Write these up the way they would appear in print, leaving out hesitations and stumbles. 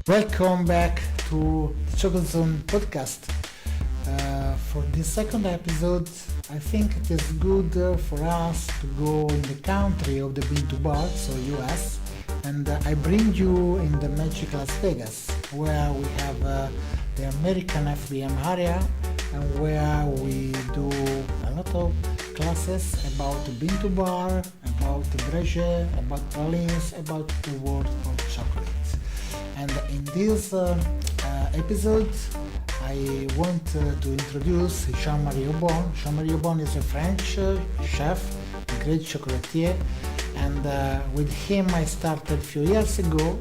Welcome back to the Choco Zone Podcast. For this second episode, I think it is good for us to go in the country of the Bintobar, so US, and I bring you in the magic Las Vegas, where we have the American FBM area and where we do a lot of classes about Bintobar, about Breche, about pralines, about the world of chocolate. And in this episode, I want to introduce Jean-Marie Auboine. Jean-Marie Auboine is a French chef, a great chocolatier, and with him I started a few years ago,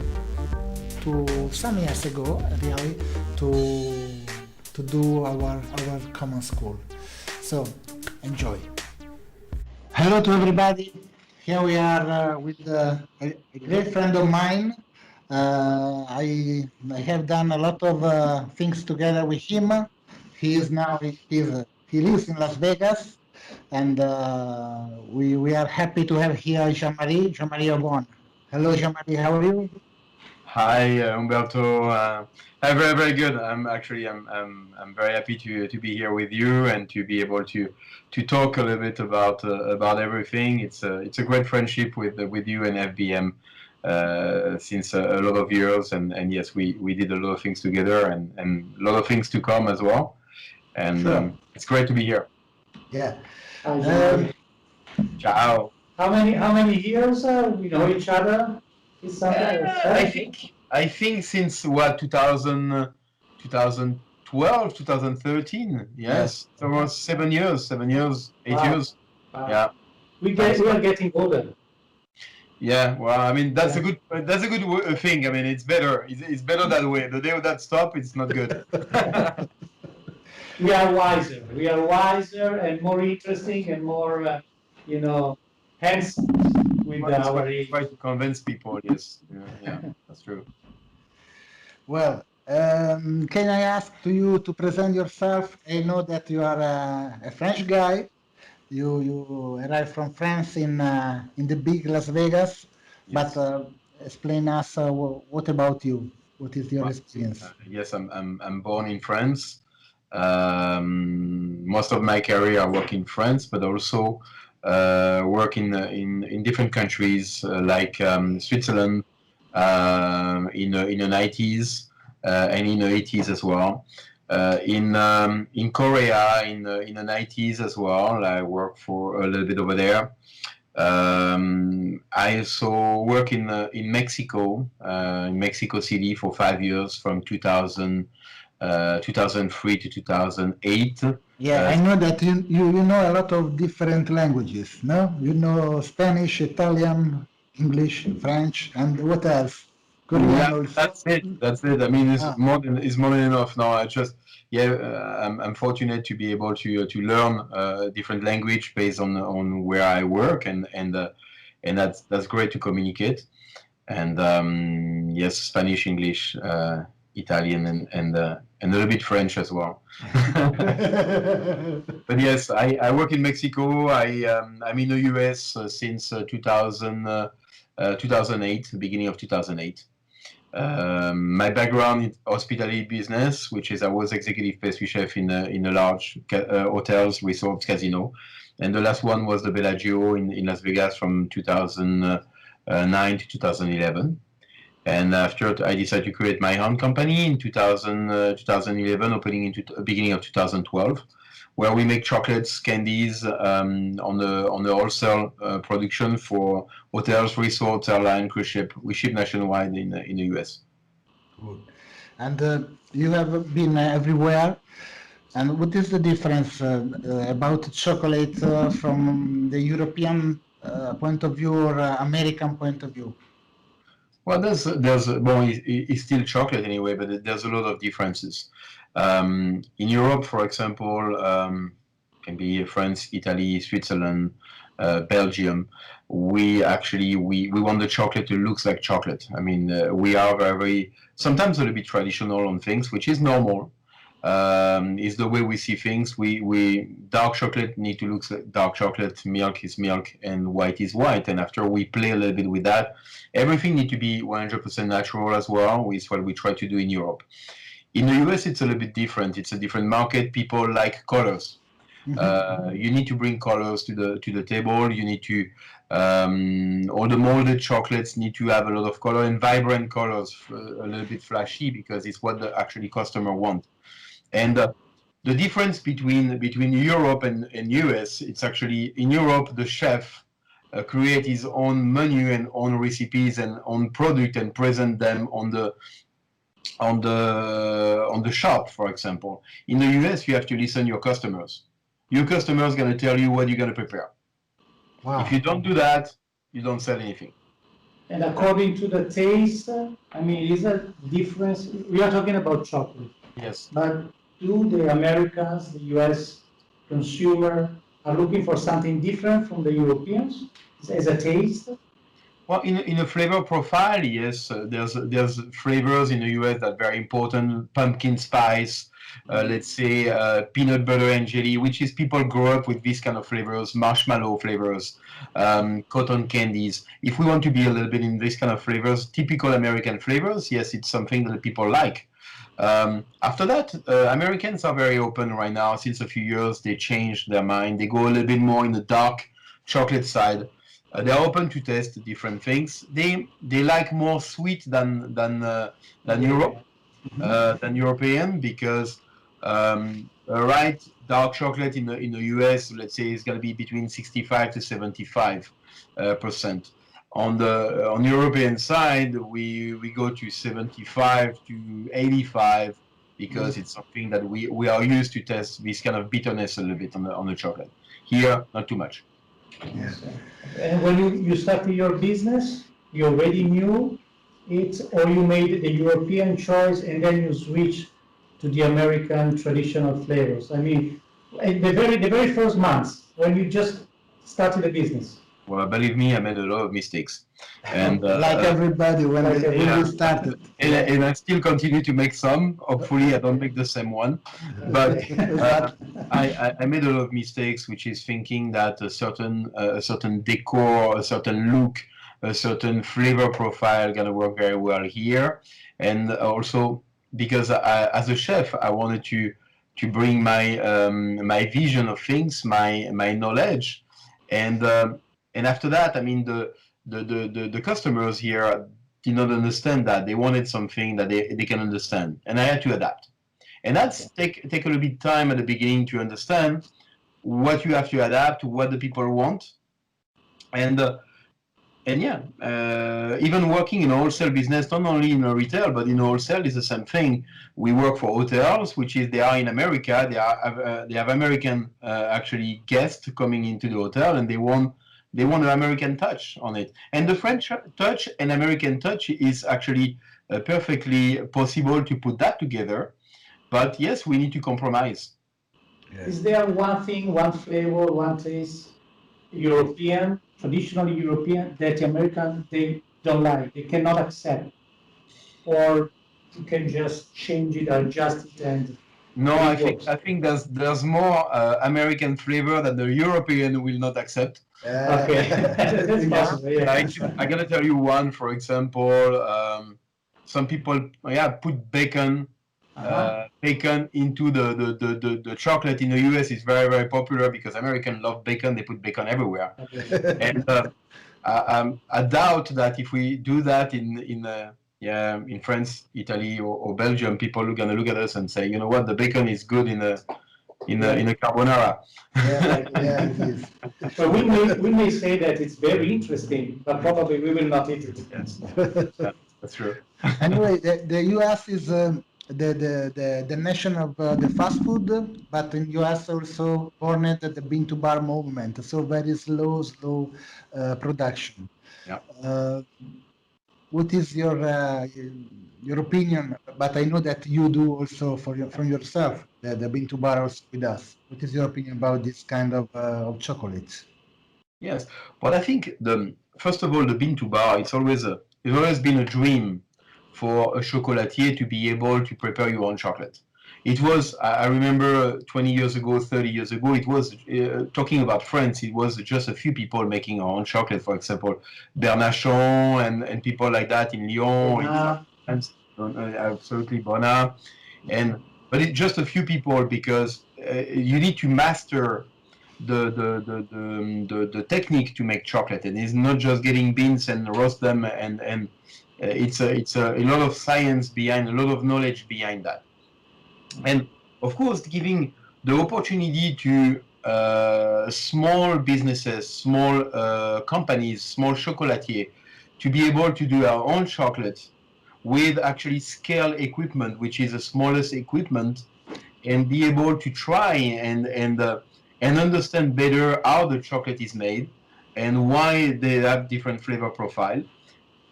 some years ago really, to do our common school. So enjoy. Hello to everybody. Here we are with a great friend of mine. I have done a lot of things together with him. He lives in Las Vegas, and we are happy to have here Jean-Marie Auboine. Hello, Jean-Marie. How are you? Hi, Umberto. I'm very good. I'm very happy to be here with you and to be able to talk a little bit about everything. It's a great friendship with you and FBM since a lot of years, and yes, we did a lot of things together and a lot of things to come as well. And Sure. it's great to be here. Yeah. Ciao. How many years we know each other? Is something I think since what 2012, 2013. Yes, so it was 7 years, 8 Wow. years. Wow. Yeah. We are getting older. Yeah, well, I mean that's a good thing. I mean it's better. It's better that way. The day that stop, it's not good. We are wiser. We are wiser and more interesting and more, handsome with our age. Try to convince people. Yes, yeah, that's true. Well, can I ask to you to present yourself? I know that you are a French guy. You arrived from France in the big Las Vegas, Yes. but explain us what about you? What is your Well, experience? Yes, I'm born in France. Most of my career I work in France, but also work in different countries like Switzerland in the 90s and in the 80s as well. In Korea in the 90s as well. I worked for a little bit over there. I also work in Mexico City for 5 years from 2003 to 2008. Yeah, I know that you know a lot of different languages, no? You know Spanish, Italian, English, French, and what else? Korean Yeah, also. that's it. I mean, Ah. it's more than enough now. I'm fortunate to be able to learn different language based on where I work, and that's great to communicate. And yes, Spanish, English, Italian, and a little bit French as well. But yes, I work in Mexico. I'm in the US since 2008, beginning of 2008. My background is hospitality business, which is I was executive pastry chef in a large hotels, resorts, casino, and the last one was the Bellagio in Las Vegas from 2009 to 2011. And after I decided to create my own company in 2011, opening into beginning of 2012, where we make chocolates, candies on the wholesale production for hotels, resorts, airline, cruise ship. We ship nationwide in the US. Good. And you have been everywhere. And what is the difference about chocolate from the European point of view or American point of view? Well, it's still chocolate anyway, but there's a lot of differences. In Europe, for example, can be France, Italy, Switzerland, Belgium. We want the chocolate to look like chocolate. I mean, we are very sometimes a little bit traditional on things, which is normal. is the way we see things. We dark chocolate need to look like dark chocolate, milk is milk, and white is white. And after we play a little bit with that, everything need to be 100% natural as well, is what we try to do in Europe. In the US, it's a little bit different. It's a different market. People like colors. You need to bring colors to the table. You need to all the molded chocolates need to have a lot of color and vibrant colors, a little bit flashy, because it's what the actually customer want. And the difference between Europe and US, it's actually in Europe the chef create his own menu and own recipes and own product and present them on the shop, for example. In the US, you have to listen your customers. Your customer is going to tell you what you're going to prepare. Wow. If you don't do that, you don't sell anything. And according to the taste, I mean, is a difference? We are talking about chocolate. Yes. But do the Americans, the US consumer, are looking for something different from the Europeans as a taste? Well, in a flavor profile, yes, there's flavors in the US that are very important. Pumpkin spice, let's say peanut butter and jelly, which is people grow up with these kind of flavors, marshmallow flavors, cotton candies. If we want to be a little bit in this kind of flavors, typical American flavors, yes, it's something that people like. After that, Americans are very open right now. Since a few years, they changed their mind. They go a little bit more in the dark chocolate side. They're open to test different things. They like more sweet than Europe, than European, because right dark chocolate in the US, let's say, is going to be between 65 to 75%. On the European side, we go to 75 to 85, because it's something that we are used to test this kind of bitterness a little bit on the chocolate. Here, not too much. Yes. And when you started your business, you already knew it, or you made the European choice and then you switched to the American traditional flavors? I mean, in the very first months when you just started the business. Well, believe me, I made a lot of mistakes, and Like everybody when we started. and I still continue to make some. Hopefully, I don't make the same one, but I made a lot of mistakes, which is thinking that a certain decor, a certain look, a certain flavor profile gonna work very well here, and also because as a chef, I wanted to bring my vision of things, my knowledge, and after that, I mean, the customers here did not understand that. They wanted something that they can understand, and I had to adapt. And that's take a little bit time at the beginning to understand what you have to adapt to what the people want, and yeah, even working in a wholesale business, not only in a retail but in wholesale, is the same thing. We work for hotels, which is they are in America. They have American actually guests coming into the hotel, and they want an American touch on it. And the French touch and American touch is actually perfectly possible to put that together. But yes, we need to compromise. Yes. Is there one thing, one flavor, one taste, European, traditionally European, that the American they don't like, they cannot accept, or you can just change it, adjust it, and No, it I think there's more American flavor that the European will not accept. okay, that's possible. Yeah. I gotta tell you one, for example, some people put bacon. Bacon into the chocolate in the US is very, very popular because Americans love bacon. They put bacon everywhere. Okay. And I doubt that if we do that in France, Italy, or Belgium, people are gonna look at us and say, you know what, the bacon is good in a carbonara. Yeah, it is. So we may say that it's very interesting, but probably we will not eat it. Yes, that's true. Anyway, the US is the nation of the fast food, but in US also born at the Bintobar movement, so very slow production. Yeah. What is your opinion? But I know that you do also from yourself the Bintobar also with us. What is your opinion about this kind of chocolates? Yes. Well, I think first of all, the Bintobar, it's always been a dream for a chocolatier to be able to prepare your own chocolate. It was, I remember 20 years ago, 30 years ago, it was, talking about France, it was just a few people making our own chocolate, for example, Bernachon and people like that in Lyon, Ah, and absolutely Bona. But it's just a few people because you need to master the technique to make chocolate, and it's not just getting beans and roast them, and it's a lot of science behind, a lot of knowledge behind that. And of course, giving the opportunity to small businesses, small companies, small chocolatier, to be able to do our own chocolate with actually scale equipment, which is the smallest equipment, and be able to try and understand better how the chocolate is made and why they have different flavor profile.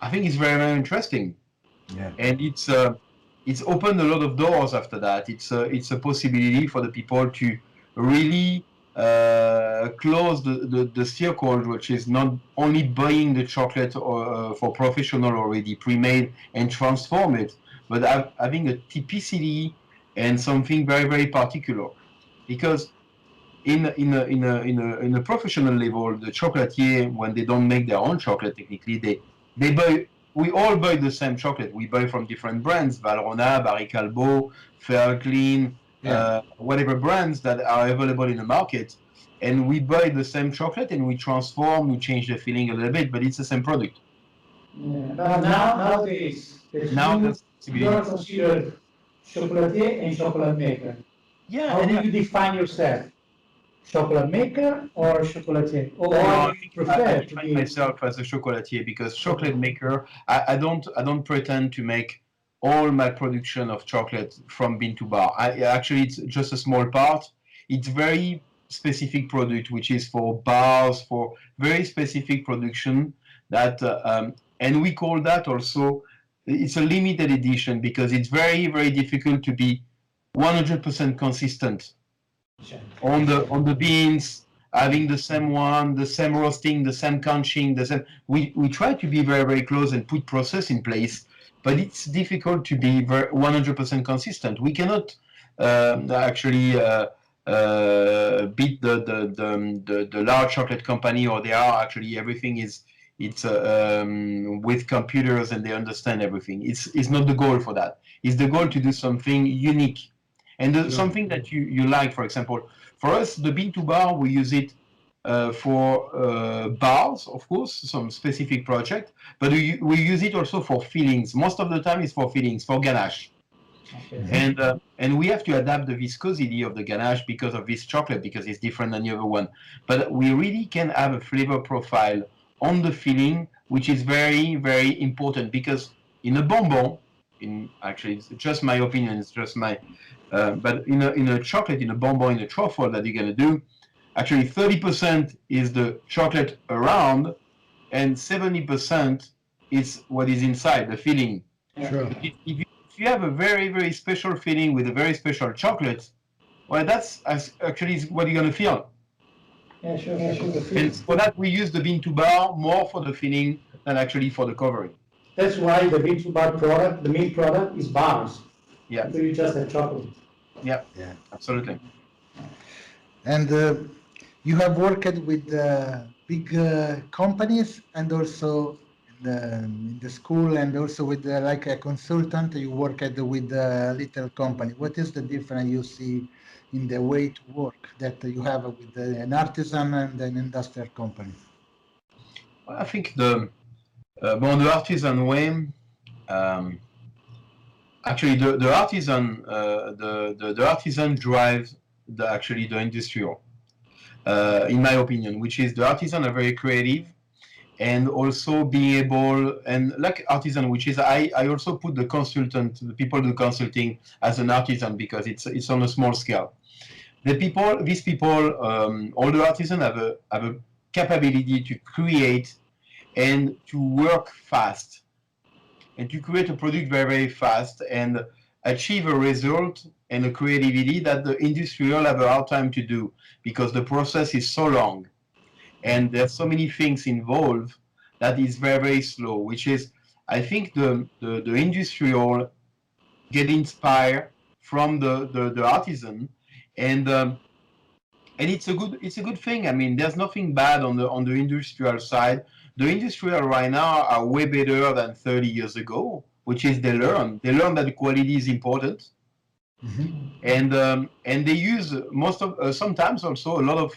I think it's very, very interesting. Yeah. And it's opened a lot of doors after that. It's a possibility for the people to really close the circle, which is not only buying the chocolate for professional already pre-made and transform it, but having a typicity and something very, very particular. Because in a professional level, the chocolatier, when they don't make their own chocolate, technically they buy. We all buy the same chocolate. We buy from different brands: Valrhona, Barry Callebaut, Fair Clean, whatever brands that are available in the market. And we buy the same chocolate and we transform, we change the filling a little bit, but it's the same product. yeah. But nowadays, Now you, that's you are considered chocolatier and chocolate maker. yeah. How And do you define yourself? Chocolate maker or chocolatier? Or I do you think I prefer to define be? myself as a chocolatier because chocolate maker. I don't pretend to make all my production of chocolate from bean to bar. Actually it's just a small part. It's very specific product which is for bars, for very specific production that and we call that also, it's a limited edition because it's very, very difficult to be 100% consistent on the beans, having the same one, the same roasting, the same conching, the same. We try to be very, very close and put process in place, but it's difficult to be 100% consistent. We cannot actually beat the large chocolate company, or they are actually everything is it's with computers and they understand everything. It's not the goal for that. It's the goal to do something unique. And something that you like, for example, for us, the Bintobar, we use it for bars, of course, some specific project, but we use it also for fillings. Most of the time it's for fillings, for ganache. Okay. And we have to adapt the viscosity of the ganache because of this chocolate, because it's different than the other one. But we really can have a flavor profile on the filling, which is very, very important, because in a bonbon, actually it's just my opinion, it's just my but in a chocolate, in a bonbon, in a truffle that you're gonna do, actually 30% is the chocolate around, and 70% is what is inside the filling. Sure. If you have a very, very special filling with a very special chocolate, well, that's actually what you're gonna feel. Yeah, sure, sure. And for that, we use the bean to bar more for the filling than actually for the covering. That's why the Bintobar product, the main product, is bars. Yeah, So you just have chocolate. yeah, Yeah. absolutely. And you have worked with big companies and also in the school, and also with like a consultant, you worked with a little company. What is the difference you see in the way to work that you have with an artisan and an industrial company? Well, I think the artisan way, um, actually the artisan, the artisan drives the industrial, in my opinion, which is the artisan are very creative, and also being able, and like artisan, which is I also put the consultant, the people do consulting, as an artisan, because it's on a small scale. These people, all the artisans have a capability to create and to work fast and to create a product very, very fast and achieve a result and a creativity that the industrial have a hard time to do, because the process is so long and there's so many things involved that is very, very slow, which is, I think the industrial get inspired from the artisan, and it's a good thing. I mean, there's nothing bad on the industrial side. The industrial right now are way better than 30 years ago, which is they learn that the quality is important, and they use most of sometimes also a lot of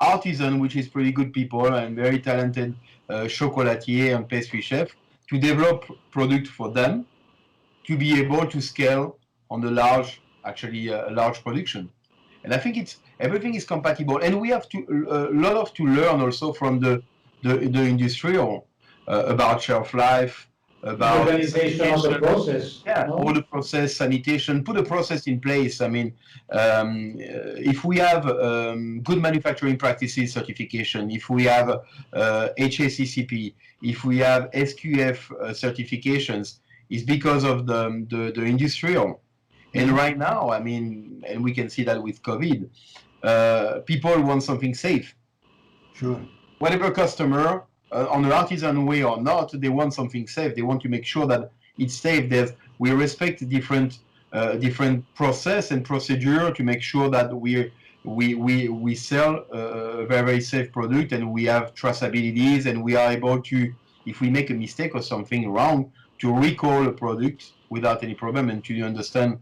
artisan, which is pretty good people and very talented chocolatier and pastry chef to develop product for them to be able to scale on the large large production. And I think everything is compatible, and we have a lot of to learn also from the industrial about shelf life, about organization of the process. yeah, all the process, sanitation, put a process in place. I mean, if we have good manufacturing practices certification, if we have HACCP, if we have SQF certifications, it's because of the industrial. And right now, I mean, and we can see that with COVID, people want something safe. Sure. Whatever customer, on an artisan way or not, they want something safe. They want to make sure that it's safe. We respect different process and procedure to make sure that we sell a very, very safe product, and we have traceabilities, and we are able to, if we make a mistake or something wrong, to recall a product without any problem, and to understand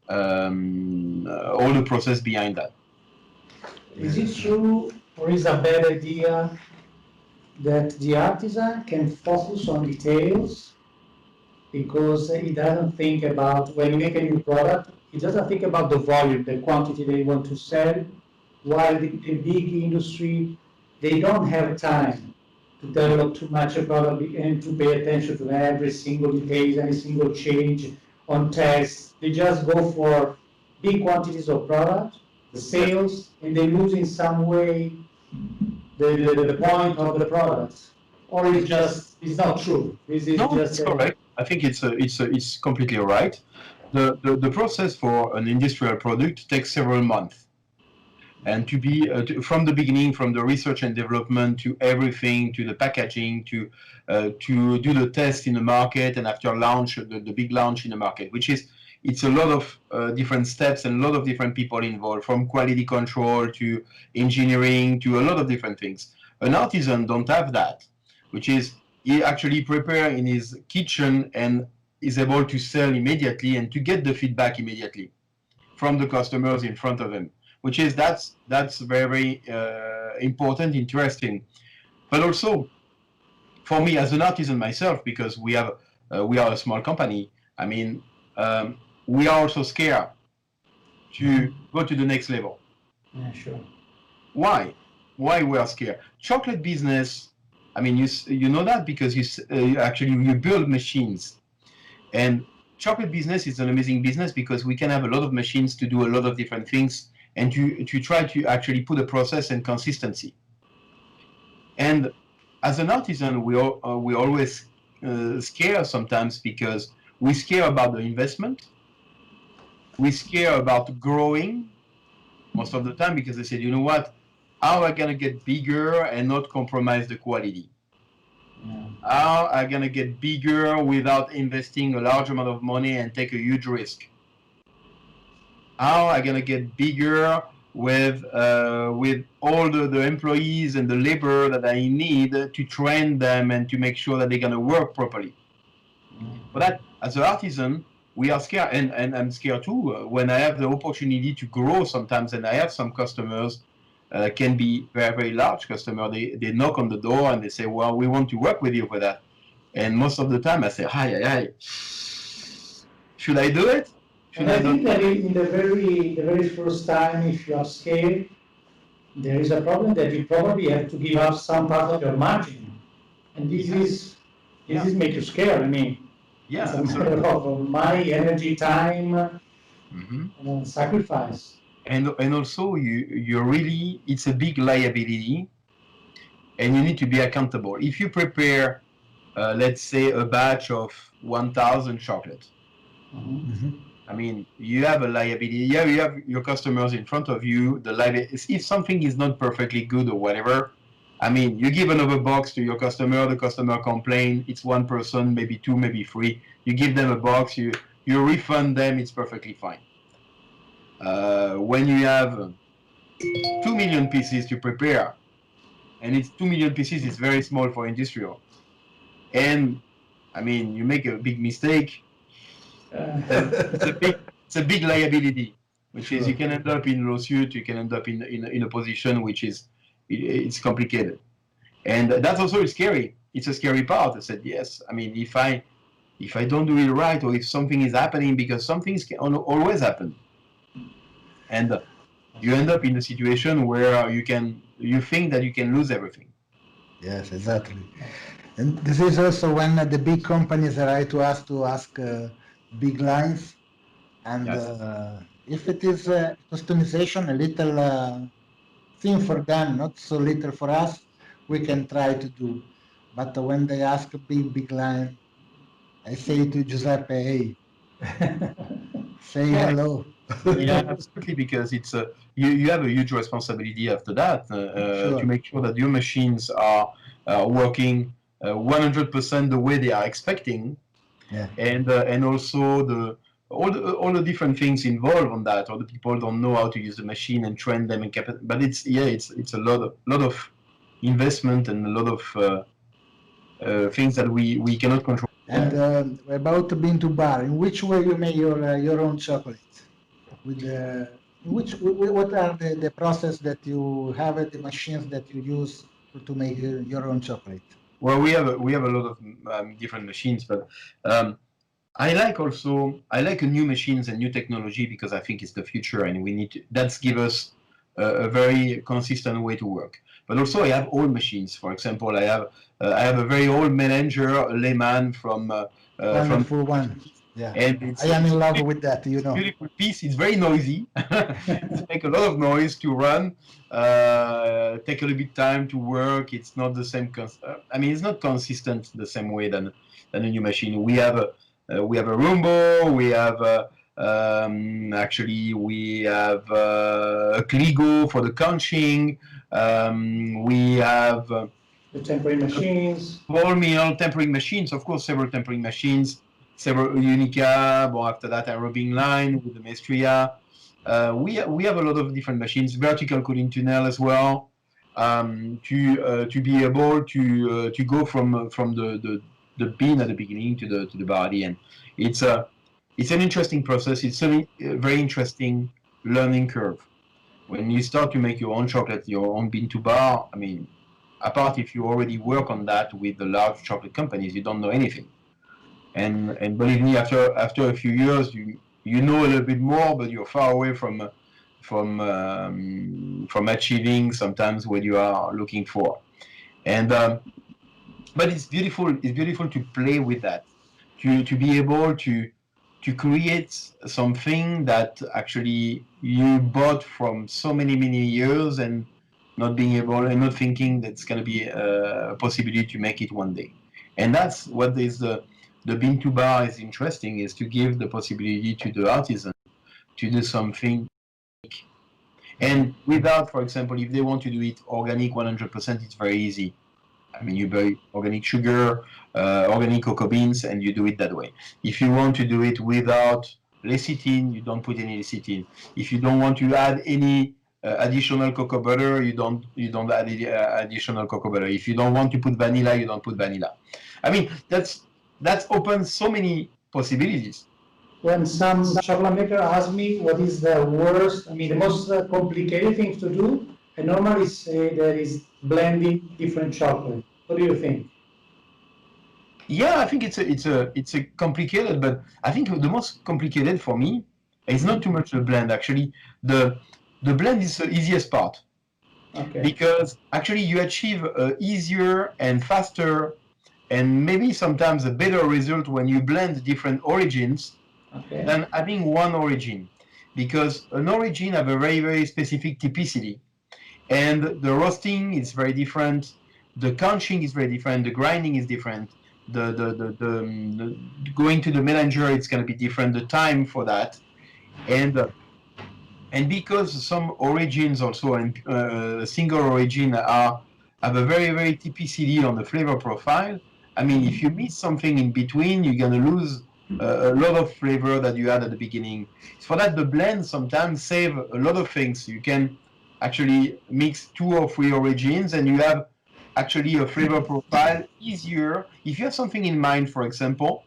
all the process behind that. Is it true, or is a bad idea that the artisan can focus on details because he doesn't think about, when you make a new product, he doesn't think about the volume, the quantity they want to sell, while the big industry, they don't have time to develop too much a product and to pay attention to every single detail, any single change on tests. They just go for big quantities of product, the sales, and they lose in some way the point of the product, or it's not true. It's correct. I think it's completely right. The process for an industrial product takes several months, and to be from the beginning, from the research and development to everything, to the packaging, to do the test in the market, and after launch, the big launch in the market, which is. It's a lot of different steps and a lot of different people involved, from quality control to engineering to a lot of different things. An artisan don't have that, which is he actually prepare in his kitchen and is able to sell immediately and to get the feedback immediately from the customers in front of him, which is that's very important, interesting. But also for me as an artisan myself, because we are a small company, I mean, we are also scared to go to the next level. Yeah, sure. Why? Why we are scared? Chocolate business, I mean, you know that because you build machines. And chocolate business is an amazing business because we can have a lot of machines to do a lot of different things and to try to actually put a process and consistency. And as an artisan, we always scare sometimes because we scare about the investment. We scare about growing most of the time because they said, you know what, how am I going to get bigger and not compromise the quality? Yeah. How am I going to get bigger without investing a large amount of money and take a huge risk? How am I going to get bigger with all the employees and the labor that I need to train them and to make sure that they're going to work properly? But that, as an artisan, we are scared, and I'm scared too. When I have the opportunity to grow sometimes, and I have some customers, can be very, very large customer. They knock on the door and they say, well, we want to work with you for that. And most of the time I say, hi, should I do it? And I think that in the very first time, if you are scared, there is a problem that you probably have to give up some part of your margin. And this make you scared. I mean, it's a matter of money, energy, time, and sacrifice. And also you really, it's a big liability, and you need to be accountable. If you prepare, let's say, a batch of 1,000 chocolate, I mean, you have a liability. Yeah, you have your customers in front of you. The liability, if something is not perfectly good or whatever, I mean, you give another box to your customer. The customer complains. It's one person, maybe two, maybe three. You give them a box. You refund them. It's perfectly fine. when you have 2 million pieces to prepare, and it's 2 million pieces is very small for industrial. And I mean, you make a big mistake, it's a big liability, which is you can end up in lawsuit, you can end up in a position which is it's complicated, and that's also scary. It's a scary part. I said yes. I mean, if I don't do it right, or if something is happening, because some things can always happen, and you end up in a situation where you think that you can lose everything. Yes, exactly. And this is also when the big companies arrive to us to ask big lines. And Yes. If it is customization, a little thing for them, not so little for us, we can try to do. But when they ask a big line, I say to Giuseppe, hey, say Yeah. hello. Yeah, absolutely, because it's you have a huge responsibility after that Sure. to make sure that your machines are working 100% the way they are expecting, Yeah. and also all the different things involved on that. Or the people don't know how to use the machine and train them and but it's a lot of investment and a lot of things that we cannot control. And about Bintobar, in which way you make your own chocolate? With what are the process that you have at the machines that you use to make your own chocolate? Well, we have a lot of different machines, but I like new machines and new technology because I think it's the future, and that's give us a very consistent way to work. But also I have old machines. For example, I have a very old melanger, a layman from Wonderful one. Yeah, and I am in love with that. You know. beautiful piece. It's very noisy. It makes a lot of noise to run. Take a little bit time to work. It's not the same. I mean, it's not consistent the same way than a new machine. We have a Roombo. We have actually we have a Kligo for the conching. We have The temporary machines. ball mill, tempering machines, of course, several tempering machines, several Unica, well, after that, a rubbing line with the Maestria. We have a lot of different machines, vertical cooling tunnel as well, to be able to go from the bean at the beginning to the body, and it's an interesting process. It's a very interesting learning curve. When you start to make your own chocolate, your own Bintobar, I mean, apart if you already work on that with the large chocolate companies, you don't know anything. And believe me, after a few years, you know a little bit more, but you're far away from achieving sometimes what you are looking for. And but it's beautiful. It's beautiful to play with that, to be able to create something that actually you bought from so many years and not being able and not thinking that's going to be a possibility to make it one day. And that's what is the Bintobar is interesting, is to give the possibility to the artisan to do something. And without, for example, if they want to do it organic 100%, it's very easy. I mean, you buy organic sugar, organic cocoa beans, and you do it that way. If you want to do it without lecithin, you don't put any lecithin. If you don't want to add any additional cocoa butter, you don't add any, additional cocoa butter. If you don't want to put vanilla, you don't put vanilla. I mean, that's opens so many possibilities. When some chocolate maker asks me what is the worst, I mean, the most complicated thing to do, I normally say that is blending different chocolate. What do you think? Yeah, I think it's a complicated, but I think the most complicated for me is not too much the blend. Actually, the blend is the easiest part. Okay. Because actually you achieve easier and faster and maybe sometimes a better result when you blend different origins than having one origin, because an origin have a very specific typicity, and the roasting is very different, the conching is very different, the grinding is different, the going to the melanger, it's going to be different, the time for that, and because some origins also and single origin have a very typicity on the flavor profile. I mean, if you miss something in between, you're gonna lose a lot of flavor that you had at the beginning. For that, the blend sometimes save a lot of things. You can actually mix 2 or 3 origins, and you have actually a flavor profile easier. If you have something in mind, for example,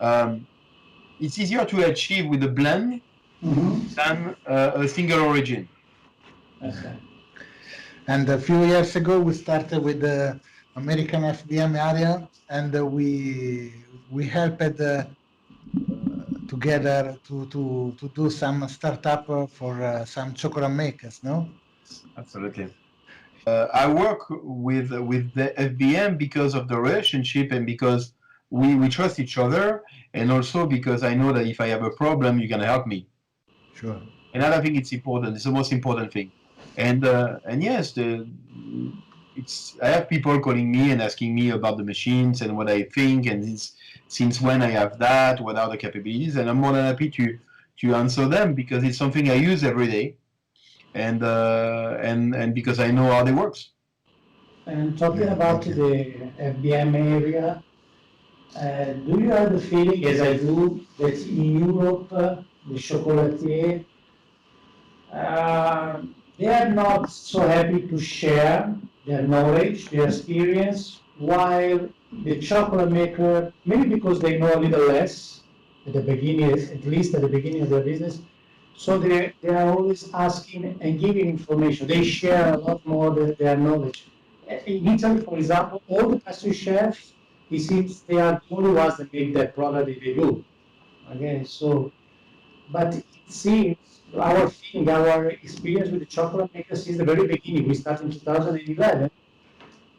um, it's easier to achieve with a blend than a single origin. Okay. And a few years ago, we started with the American FBM area, and we helped together to do some startup for some chocolate makers. No. Absolutely. I work with the FBM because of the relationship and because we trust each other, and also because I know that if I have a problem, you're gonna help me. Sure. And I think it's important. It's the most important thing. And yes, I have people calling me and asking me about the machines and what I think and since when I have that, what are the capabilities, and I'm more than happy to answer them because it's something I use every day, and because I know how they works. And talking Yeah, about okay. the FBM area, do you have the feeling, as I do, that in Europe, the chocolatier, they are not so happy to share their knowledge, their experience, while the chocolate maker, maybe because they know a little less at the beginning, at least at the beginning of their business, so they are always asking and giving information. They share a lot more their knowledge. In Italy, for example, all the pastry chefs, it seems they are the only ones that make that product that they do. Okay, so but it seems our feeling, our experience with the chocolate makers since the very beginning, we started in 2011.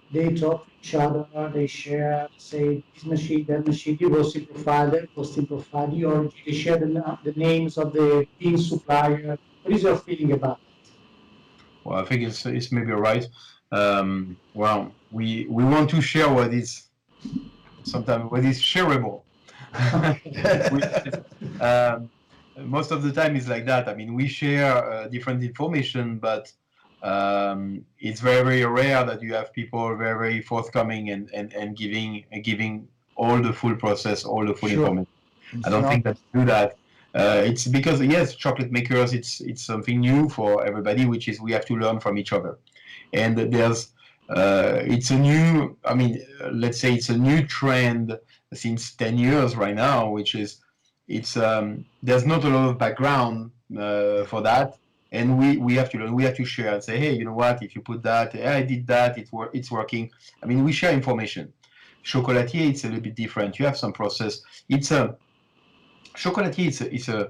They talk to each other, they share, say this machine, that machine, you roasting profile, that roasting profile, the origin, they share the names of the bean supplier. What is your feeling about Well, I think it's maybe right. Well, we want to share what is sometimes what is shareable. that? Which is, um, most of the time is like that. I mean, we share different information, but it's very, very rare that you have people very, very forthcoming and giving all the full process, all the full Sure. information. I It's don't not. think that we do that. It's because yes, chocolate makers, it's something new for everybody, which is we have to learn from each other. And it's a new, I mean, let's say it's a new trend since 10 years right now, which is there's not a lot of background for that, and we have to learn, we have to share and say, hey, you know what, if you put that, hey, I did that, it's working. I mean, we share information. Chocolatier, it's a little bit different. You have some process. It's a chocolatier.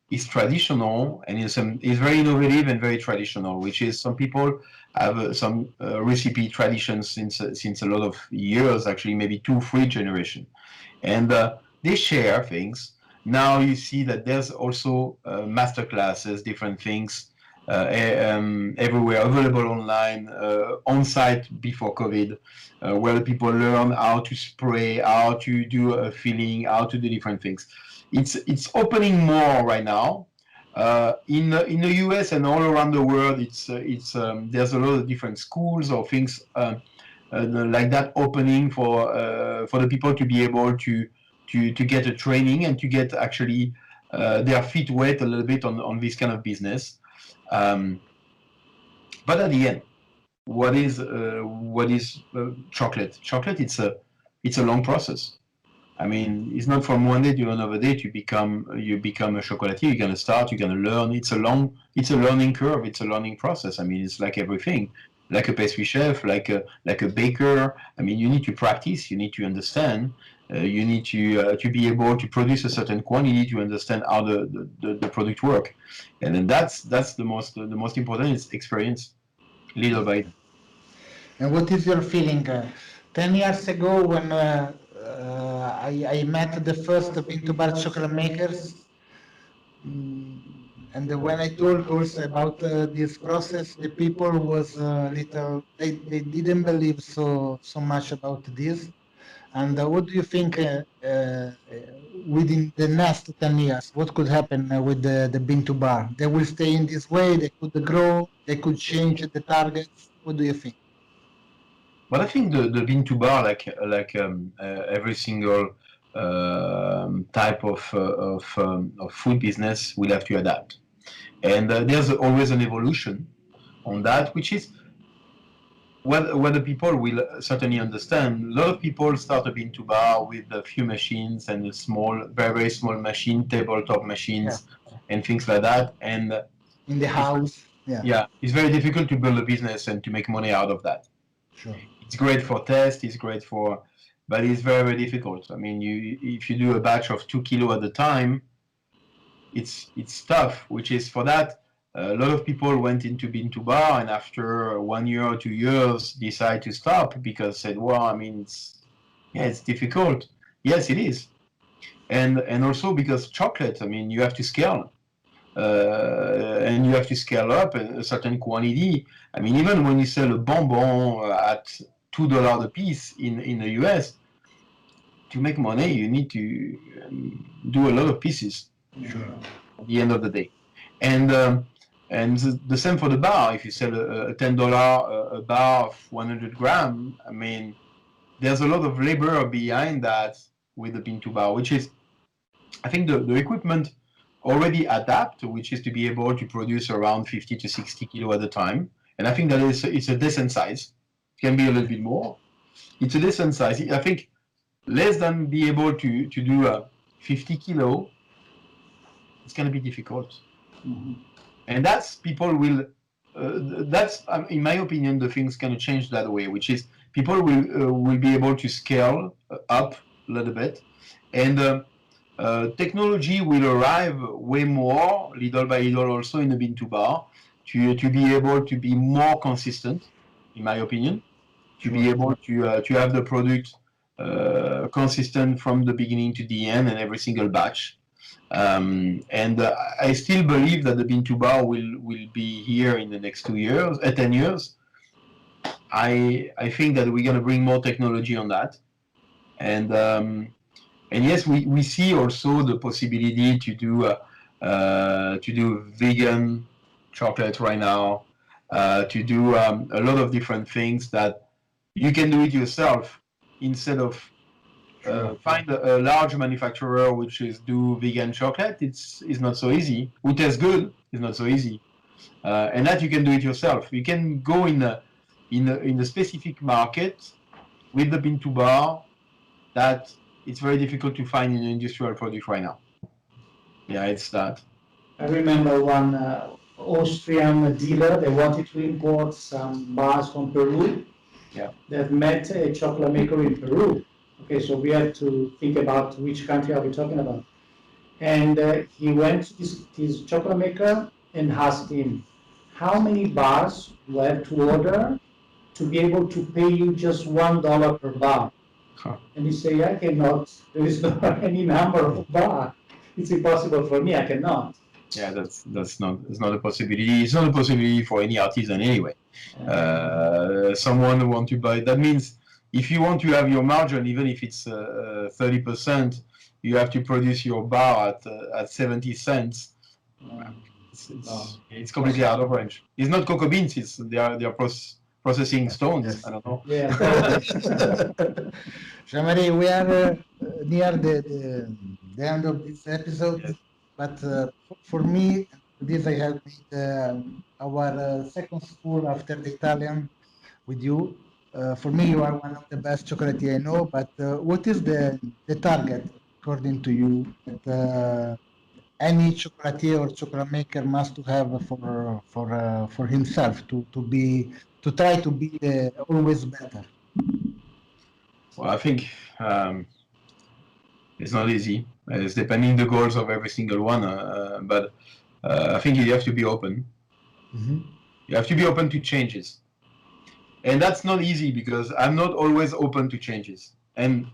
It's traditional and it's very innovative and very traditional. Which is some people have some recipe traditions since a lot of years, actually maybe 2, 3 generations, and they share things. Now you see that there's also master classes, different things everywhere available online, on site before COVID, where people learn how to spray, how to do a filling, how to do different things. It's opening more right now. In the US and all around the world, there's a lot of different schools or things like that opening for the people to be able to get a training and to get actually their feet wet a little bit on this kind of business. Um, but at the end, what is chocolate? Chocolate, it's a long process. I mean, it's not from one day to another day you become a chocolatier. You're gonna start. You're gonna learn. It's a learning curve. It's a learning process. I mean, it's like everything, like a pastry chef, like a baker. I mean, you need to practice. You need to understand. You need to be able to produce a certain quantity to understand how the product work, and then that's the most important is experience, little by little. And what is your feeling? 10 years ago, when I met the first Bintobar chocolate makers, and when I told also about this process, the people was little. They didn't believe so much about this. And what do you think within the next 10 years? What could happen with the Bintobar? They will stay in this way. They could grow. They could change the targets. What do you think? But I think the Bintobar, like every single type of food business will have to adapt. And there's always an evolution on that, which is what the people will certainly understand. A lot of people start a Bintobar with a few machines and a small, very, very small machine, tabletop machines, and things like that. And in the house. It's very difficult to build a business and to make money out of that. Sure. It's great for test, it's great for, but it's very, very difficult. I mean, if you do a batch of 2 kilo at a time, it's tough, which is for that. A lot of people went into Bintobar and after 1 year or 2 years decide to stop because said, well, I mean, it's difficult. Yes, it is. And also because chocolate, I mean, you have to scale. And you have to scale up a certain quantity. I mean, even when you sell a bonbon at $2 a piece in the US, to make money, you need to do a lot of pieces. Sure. At the end of the day. And the same for the bar. If you sell a $10 a bar of 100 grams, I mean, there's a lot of labor behind that with the Bintobar, which is, I think the equipment already adapt, which is to be able to produce around 50 to 60 kilo at a time. And I think that it's a decent size. It can be a little bit more. It's a decent size. I think less than be able to do 50 kilo, it's going to be difficult. Mm-hmm. And that's people will, that's, in my opinion, the thing's going to change that way, which is people will be able to scale up a little bit. And technology will arrive way more, little by little, also in the Bintobar, to be able to be more consistent, in my opinion, to be able to have the product consistent from the beginning to the end and every single batch. And I still believe that the Bintobar will be here in the next 10 years. I think that we're going to bring more technology on that. And yes, we see also the possibility to do vegan chocolate right now, to do a lot of different things that you can do it yourself instead of find a large manufacturer which is do vegan chocolate. It's not so easy. Who tastes good is not so easy, and that you can do it yourself. You can go in a specific market with the Bintobar that it's very difficult to find in an industrial product right now. Yeah, it's that. I remember one Austrian dealer, they wanted to import some bars from Peru. Yeah. That met a chocolate maker in Peru. Okay, so we have to think about which country are we talking about. And he went to this chocolate maker and asked him, how many bars do I have to order to be able to pay you just $1 per bar? And he said, I cannot, there is not any number of bar. It's impossible for me, I cannot. Yeah, it's not a possibility. It's not a possibility for any artisan anyway. Someone who want to buy, that means if you want to have your margin, even if it's 30%, you have to produce your bar at 70 cents. It's completely out of range. It's not cocoa beans, they are processing stones. Yes. I don't know. Yeah. Jean-Marie, we are near the end of this episode, yes. But for me, this I have made our second school after the Italian with you. For me, you are one of the best chocolatier I know, but what is the target, according to you, that any chocolatier or chocolate maker must have for himself to try to be always better? Well, I think it's not easy. It's depending the goals of every single one, but I think you have to be open. Mm-hmm. You have to be open to changes, and that's not easy because I'm not always open to changes. And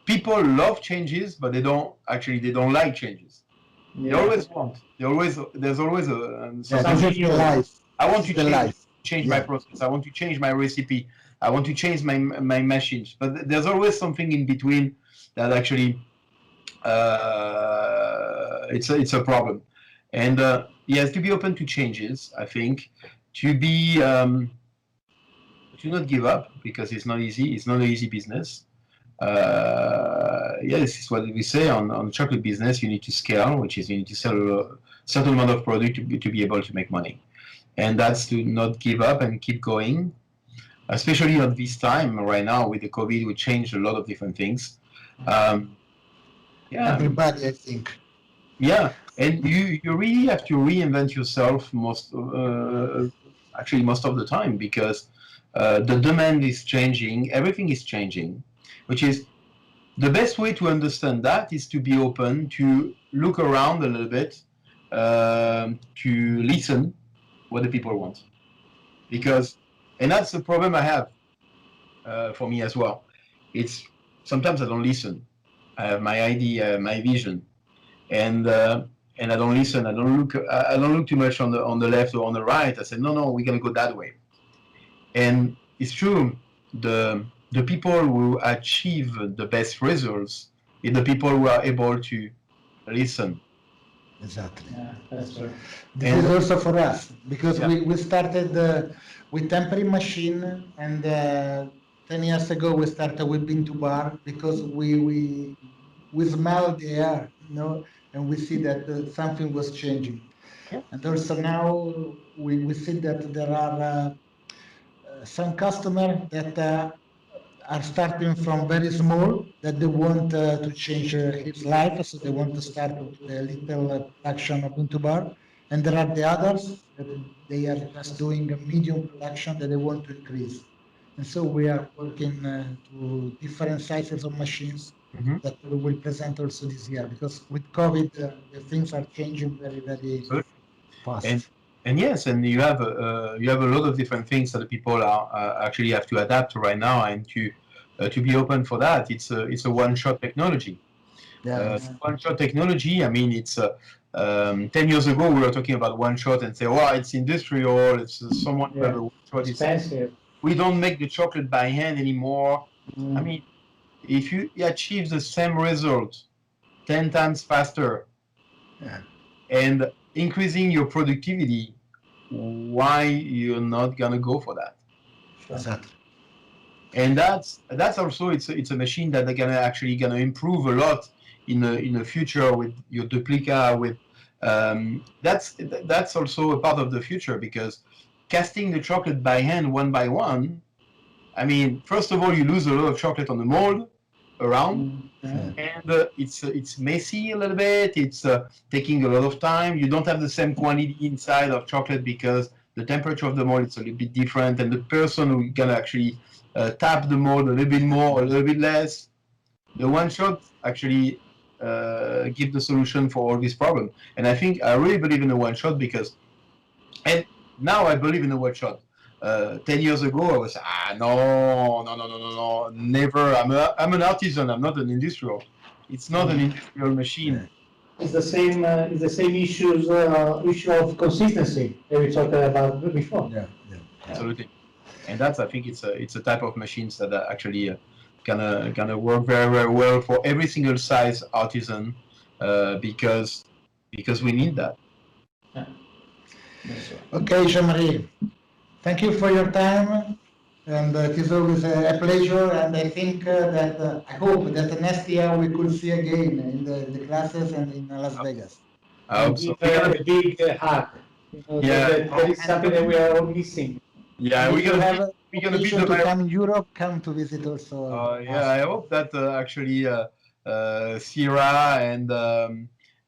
people love changes, but they don't like changes. Yeah. They always want. There's always something in life. I want to change my process. I want to change my recipe. I want to change my machines. But there's always something in between that actually it's a problem. And yes, to be open to changes, I think, to not give up because it's not easy. It's not an easy business. yeah, this is what we say on chocolate business. You need to scale, which is you need to sell a certain amount of product to be able to make money. And that's to not give up and keep going, especially at this time right now with the COVID, we changed a lot of different things. Yeah, Everybody, I think. yeah, and you really have to reinvent yourself actually most of the time because the demand is changing, everything is changing, which is the best way to understand that is to be open, to look around a little bit, to listen what the people want. Because, and that's the problem I have for me as well. It's sometimes I don't listen. I have my idea, my vision, and I don't listen. I don't look too much on the left or on the right. I said, no, we're gonna go that way. And it's true. The people who achieve the best results is the people who are able to listen. Exactly. Yeah, that's right. This is also for us because we started with temporary machine, and 10 years ago we started with Bintobar because we smell the air, and we see that something was changing. Yeah. And also now we see that there are some customers that are starting from very small, that they want to change his life, so they want to start with a little production of Bintobar. And there are the others that they are just doing a medium production that they want to increase. And so we are working to different sizes of machines Mhm. that we will present also this year, because with COVID, the things are changing very, very fast. And yes, and you have a lot of different things that the people are actually have to adapt to right now, and to be open for that. It's a one-shot technology. Yeah. One-shot technology. I mean, it's 10 years ago we were talking about one-shot and say, "Oh, it's industrial. It's someone who Yeah. have a one-shot." Expensive. We don't make the chocolate by hand anymore. Mm. I mean, if you achieve the same result 10 times faster Yeah. and increasing your productivity, why you're not gonna go for that? Sure. Exactly. And that's also it's a machine that they're gonna improve a lot in the future with your duplica. With that's also a part of the future, because casting the chocolate by hand one by one, I mean, first of all, you lose a lot of chocolate on the mold around, and it's messy a little bit. It's taking a lot of time. You don't have the same quantity inside of chocolate because the temperature of the mold is a little bit different, and the person who gonna actually tap the mold a little bit more, a little bit less. The one shot actually give the solution for all these problems. And I think I really believe in the one shot because, and now I believe in the one shot. 10 years ago, I was no, never. I'm an artisan. I'm not an industrial. It's not an industrial machine. It's the same. It's the same issue of consistency that we talked about before. Yeah. Absolutely. And that's, I think, it's a type of machines that are actually gonna work very, very well for every single size artisan, because we need that. Okay, Jean-Marie, thank you for your time, and it is always a pleasure. And I think that I hope that the next year we could see again in the classes and in Las Vegas. I hope so. Give her a big hug. That is something that we are all missing. Yeah, If you have a we're gonna be occasion to come in Europe, come to visit also. yeah, I hope that actually Sierra and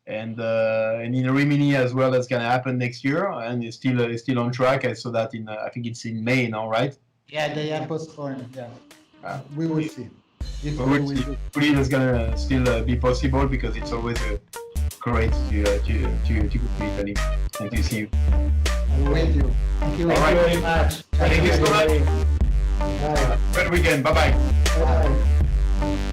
in Rimini as well, that's gonna happen next year, and it's still on track. I saw that in I think it's in May now, right? Yeah, they are postponed. Yeah, we will see. If We we will will see. do. Hopefully, that's gonna still be possible, because it's always great to go to Italy and to see you. We'll wait you. Thank you. All right. Thank you very much. Thank you so much. Bye. Good weekend. Bye bye. Bye.